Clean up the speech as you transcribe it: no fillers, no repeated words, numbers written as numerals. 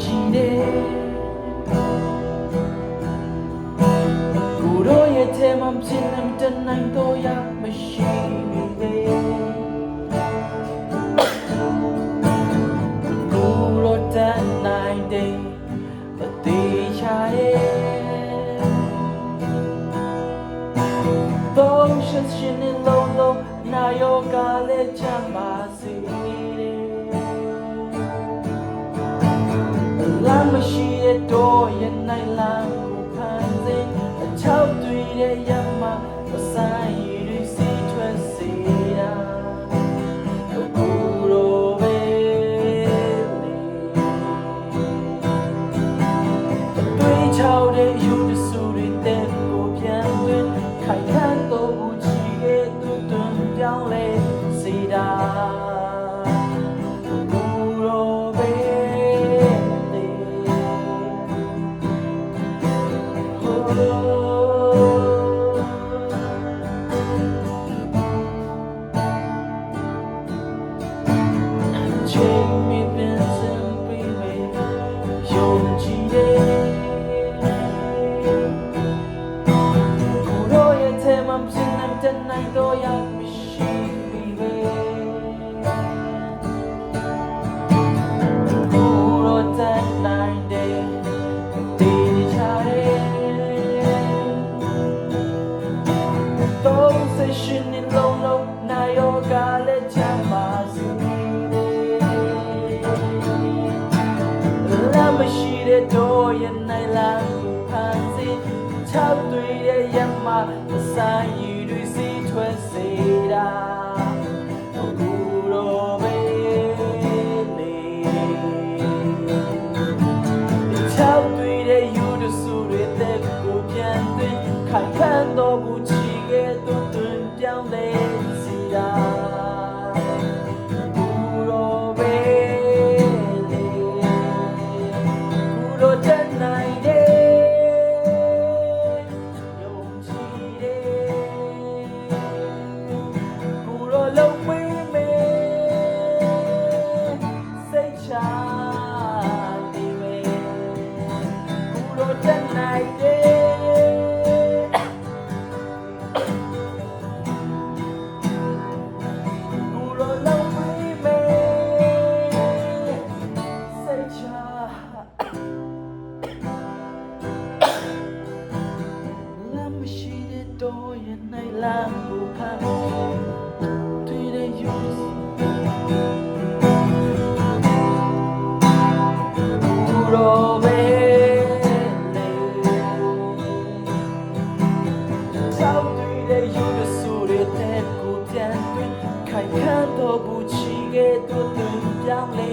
ကြည်တယ်ကိုတို့ရဲ့ထဲမှာဖြစ်နေတနိုင်တော့ရမရှိလေကိုတို့တနိုင်တဲ့အသေးချာရဲ့တော့ရှင်နေလုံးနာယောဂလည်းချမ်းပါစေလာမရှိတဲ့တော့ရဲ့နိုင်လာကိုဖန်စေအချောက်တွေရဲ့ရမမဆိုင်ရည်စီထွက်စေတာကိုလိုပဲတွေးချောက်တဲ့ယူတဆူတွေတဲ့ကိုပြန်သွင်းခိုင်ခံတော့ဘူးချီရဲ့သူတွင်ပြောင်းလဲစေတာနိုင်တော့ရမရှိပြီကိုရောတန်နိုင်တဲ့ဒီချာရဲ့တော့ဆက်ရှင်နေလုံးနာယောဂလည်းချမ်းပါစေလာမရှိတဲ့တော့ရနိုင်လာဖန်စီချောက်တွေရဲ့ရမဆိုင်ရည်တွေစီထွက်စေတာကိုလိုပဲလေချောက်တွေရဲ့ယူတဆူတွေတဲ့ကိုပြန်သွင်းခိုင်ခံတော့ဘူးချီခဲ့တော့တွင်ပြောင်းလဲစီတာကိုလိုပဲလေကိုလိုတတ်နိုင်တဲ့လုံးဝေးမေစိတ်ချနေမေကိုလိုတတ်နိုင်တဲ့ကိုလိုလုံးဝေးမေစိတ်ချလမ်းမရှိတဲ့တော့ရဲ့နိုင်လမ်းကိုဖမ်းခိုင်ခံတော့ဘူးချီခဲ့တော့တွင်ပြောင်းလဲ